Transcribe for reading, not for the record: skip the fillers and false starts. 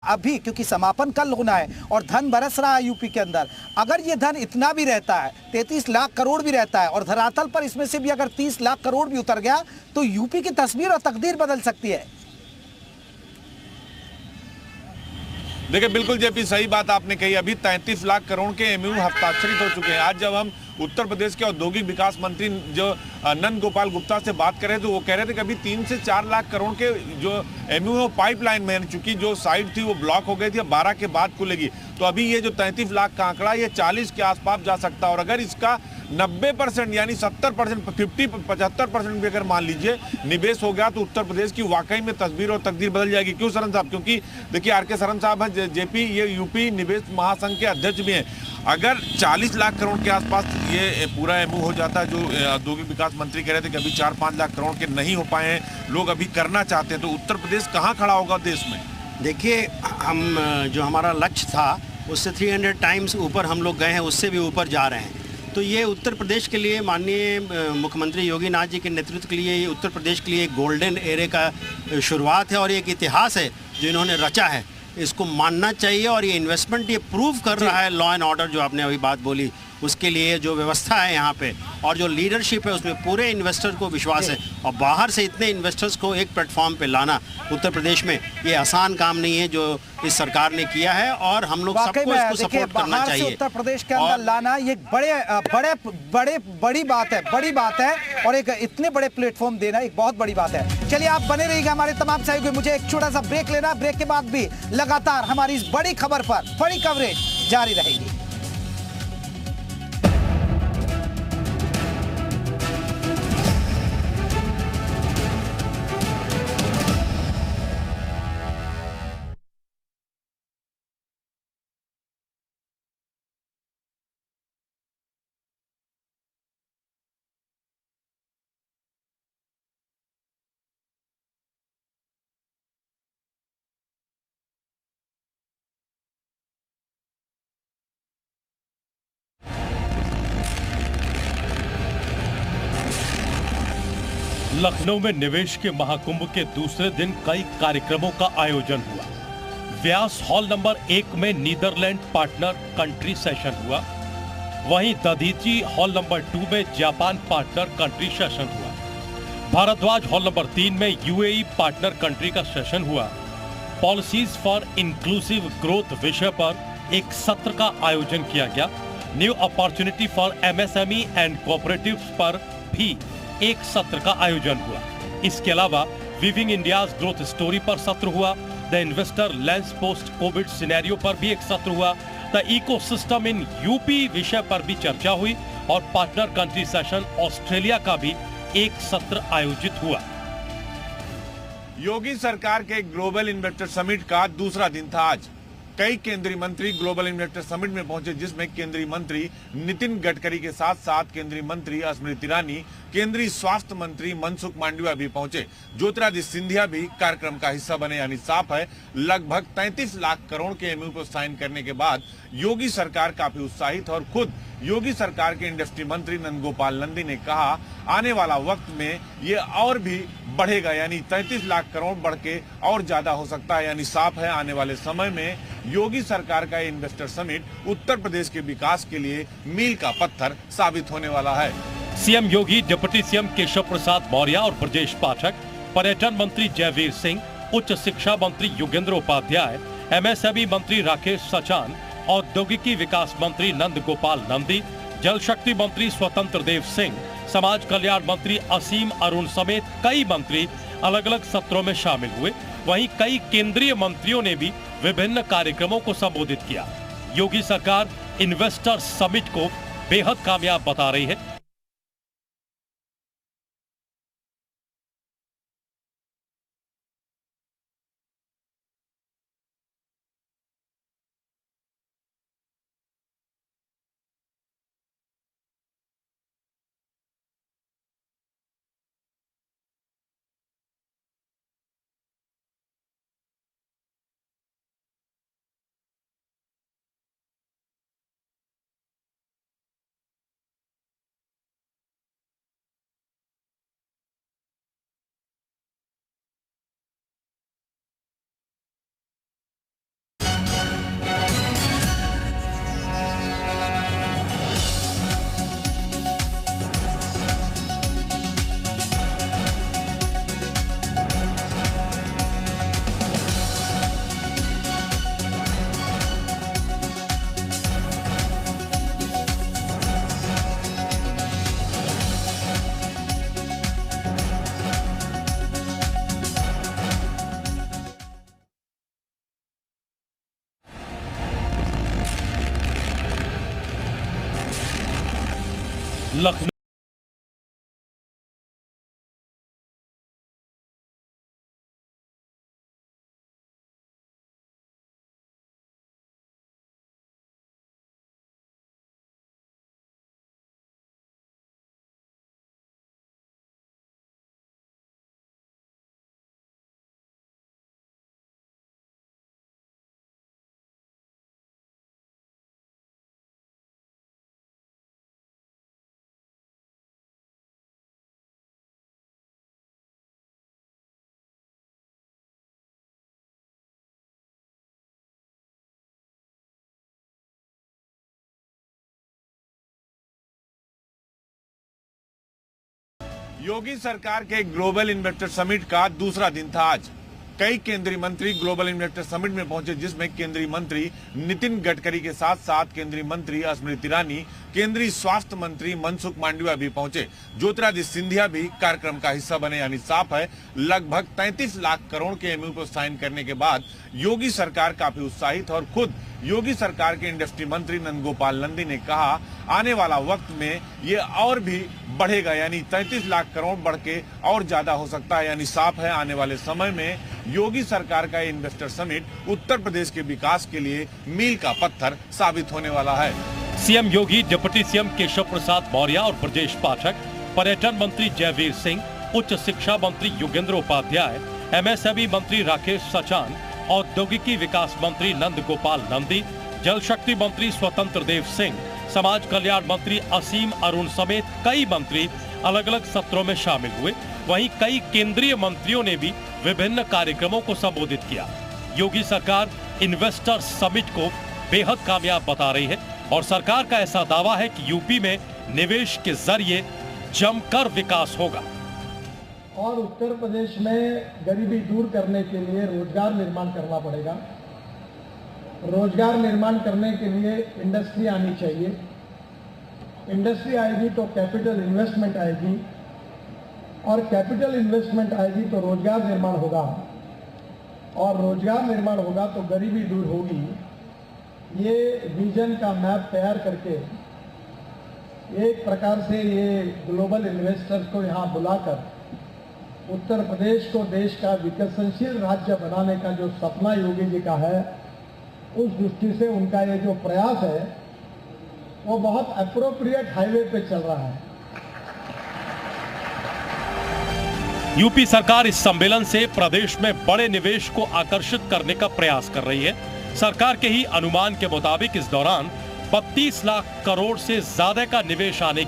अभी क्योंकि समापन कल होना है और धन बरस रहा है यूपी के अंदर। अगर ये धन इतना भी रहता है, 33 लाख करोड़ भी रहता है और धरातल पर इसमें से भी अगर 30 लाख करोड़ भी उतर गया तो यूपी की तस्वीर और तकदीर बदल सकती है। देखिए बिल्कुल जेपी, सही बात आपने कही। अभी 33 लाख करोड़ के एमयू हस्ताक्षरित हो चुके हैं। आज जब हम उत्तर प्रदेश के औद्योगिक विकास मंत्री जो नंद गोपाल गुप्ता से बात कर रहे थे, वो कह रहे थे कि अभी 3 से 4 लाख करोड़ के जो एमयू है वो पाइपलाइन में, चूंकि जो साइड थी वो ब्लॉक हो गई थी, 12 के बाद खुलेगी। तो अभी ये जो 33 लाख का आंकड़ा ये 40 के आसपास जा सकता है। और अगर इसका 90% यानी 70%, 75% भी अगर मान लीजिए निवेश हो गया तो उत्तर प्रदेश की वाकई में तस्वीर और तकदीर बदल जाएगी। क्यों सरन साहब? क्योंकि देखिए आर के सरन साहब हैं जेपी, ये यूपी निवेश महासंघ के अध्यक्ष भी हैं। अगर 40 लाख करोड़ के आसपास ये पूरा एमयू हो जाता है, जो औद्योगिक विकास मंत्री कह रहे थे कि अभी 4-5 लाख करोड़ के नहीं हो पाए हैं, लोग अभी करना चाहते हैं, तो उत्तर प्रदेश कहाँ खड़ा होगा देश में? देखिए, हम जो हमारा लक्ष्य था उससे 300 टाइम्स ऊपर हम लोग गए हैं, उससे भी ऊपर जा रहे हैं। तो ये उत्तर प्रदेश के लिए, माननीय मुख्यमंत्री योगी नाथ जी के नेतृत्व के लिए, ये उत्तर प्रदेश के लिए एक गोल्डन एरे का शुरुआत है और एक इतिहास है जो इन्होंने रचा है। इसको मानना चाहिए और ये इन्वेस्टमेंट ये प्रूव कर रहा है लॉ एंड ऑर्डर जो आपने अभी बात बोली, उसके लिए जो व्यवस्था है यहाँ पे और जो लीडरशिप है उसमें पूरे इन्वेस्टर को विश्वास है। और बाहर से इतने इन्वेस्टर्स को एक प्लेटफॉर्म पे लाना उत्तर प्रदेश में ये आसान काम नहीं है जो इस सरकार ने किया है, और हम लोग सबको इसको सपोर्ट करना चाहिए। उत्तर प्रदेश के अंदर लाना ये बड़ी बात है और एक इतने बड़े प्लेटफॉर्म देना एक बहुत बड़ी बात है। चलिए आप बने रहिएगा हमारे तमाम सहयोगी। मुझे एक छोटा सा ब्रेक लेना, ब्रेक के बाद भी लगातार हमारी इस बड़ी खबर पर बड़ी कवरेज जारी रहेगी। लखनऊ में निवेश के महाकुंभ के दूसरे दिन कई कार्यक्रमों का आयोजन हुआ। व्यास हॉल नंबर 1 में नीदरलैंड पार्टनर कंट्री सेशन हुआ। वहीं दधीची हॉल नंबर 2 में जापान पार्टनर कंट्री सेशन हुआ। भारद्वाज हॉल नंबर 3 में यूएई पार्टनर कंट्री का सेशन हुआ। पॉलिसीज फॉर इंक्लूसिव ग्रोथ विषय पर एक सत्र का आयोजन किया गया। New opportunity for MSME and cooperatives पर भी एक सत्र का आयोजन हुआ। इसके अलावा वीविंग इंडियाज ग्रोथ स्टोरी पर सत्र हुआ। The investor lens post Covid scenario पर भी एक सत्र हुआ। द इकोसिस्टम इन यूपी विषय पर भी चर्चा हुई और पार्टनर कंट्री सेशन ऑस्ट्रेलिया का भी एक सत्र आयोजित हुआ। योगी सरकार के ग्लोबल इन्वेस्टर समिट का दूसरा दिन था आज। कई केंद्रीय मंत्री ग्लोबल इन्वेस्टर समिट में पहुंचे, जिसमें केंद्रीय मंत्री नितिन गडकरी के साथ साथ केंद्रीय मंत्री स्मृति ईरानी, केंद्रीय स्वास्थ्य मंत्री मनसुख मांडविया भी पहुंचे। ज्योतिरादित्य सिंधिया भी कार्यक्रम का हिस्सा बने। यानी साफ है, लगभग 33 लाख करोड़ के एमयू को साइन करने के बाद योगी सरकार काफी उत्साहित। और खुद योगी सरकार के इंडस्ट्री मंत्री नंद गोपाल नंदी ने कहा आने वाला वक्त में ये और भी बढ़ेगा, यानी 33 लाख करोड़ बढ़ के और ज्यादा हो सकता है। यानी साफ है, आने वाले समय में योगी सरकार का इन्वेस्टर समिट उत्तर प्रदेश के विकास के लिए मील का पत्थर साबित होने वाला है। सीएम योगी, डिप्टी सीएम केशव प्रसाद मौर्य और ब्रजेश पाठक, पर्यटन मंत्री जयवीर सिंह, उच्च शिक्षा मंत्री योगेंद्र उपाध्याय, एमएसएमई मंत्री राकेश सचान, औद्योगिकी विकास मंत्री नंद गोपाल नंदी, जल शक्ति मंत्री स्वतंत्र देव सिंह, समाज कल्याण मंत्री असीम अरुण समेत कई मंत्री अलग अलग सत्रों में शामिल हुए। वहीं कई केंद्रीय मंत्रियों ने भी विभिन्न कार्यक्रमों को संबोधित किया। योगी सरकार इन्वेस्टर समिट को बेहद कामयाब बता रही है। लखनऊ। योगी सरकार के ग्लोबल इन्वेस्टर समिट का दूसरा दिन था आज। कई केंद्रीय मंत्री ग्लोबल इन्वेस्टर समिट में पहुंचे, जिसमें केंद्रीय मंत्री नितिन गडकरी के साथ साथ केंद्रीय मंत्री स्मृति ईरानी, केंद्रीय स्वास्थ्य मंत्री मनसुख मांडविया भी पहुंचे। ज्योतिरादित्य सिंधिया भी कार्यक्रम का हिस्सा बने। यानी साफ है, लगभग 33 लाख करोड़ के एमओयू को साइन करने के बाद योगी सरकार काफी उत्साहित। और खुद योगी सरकार के इंडस्ट्री मंत्री नंदगोपाल नंदी ने कहा, आने वाला वक्त में ये और भी बढ़ेगा, यानी 33 लाख करोड़ बढ़ के और ज्यादा हो सकता है। यानी साफ है, आने वाले समय में योगी सरकार का इन्वेस्टर समिट उत्तर प्रदेश के विकास के लिए मील का पत्थर साबित होने वाला है। सीएम योगी, डिप्टी सीएम केशव प्रसाद मौर्य और ब्रजेश पाठक, पर्यटन मंत्री जयवीर सिंह, उच्च शिक्षा मंत्री योगेंद्र उपाध्याय, एमएसएमई मंत्री राकेश सचान, औद्योगिकी विकास मंत्री नंद गोपाल नंदी, जल शक्ति मंत्री स्वतंत्र देव सिंह, समाज कल्याण मंत्री असीम अरुण समेत कई मंत्री अलग अलग सत्रों में शामिल हुए। वहीं कई केंद्रीय मंत्रियों ने भी विभिन्न कार्यक्रमों को संबोधित किया। योगी सरकार इन्वेस्टर समिट को बेहद कामयाब बता रही है और सरकार का ऐसा दावा है कि यूपी में निवेश के जरिए जमकर विकास होगा। और उत्तर प्रदेश में गरीबी दूर करने के लिए रोजगार निर्माण करना पड़ेगा। रोजगार निर्माण करने के लिए इंडस्ट्री आनी चाहिए। इंडस्ट्री आएगी तो कैपिटल इन्वेस्टमेंट आएगी, और कैपिटल इन्वेस्टमेंट आएगी तो रोजगार निर्माण होगा, और रोजगार निर्माण होगा तो गरीबी दूर होगी। ये विजन का मैप तैयार करके एक प्रकार से ये ग्लोबल इन्वेस्टर्स को यहाँ बुलाकर उत्तर प्रदेश को देश का विकसनशील राज्य बनाने का जो सपना योगी जी का है, उस दृष्टि से उनका ये जो प्रयास है वो बहुत एप्रोप्रिएट हाईवे पे चल रहा है। यूपी सरकार इस सम्मेलन से प्रदेश में बड़े निवेश को आकर्षित करने का प्रयास कर रही है। सरकार के ही अनुमान के मुताबिक इस दौरान 32 लाख करोड़ से ज्यादा का निवेश आने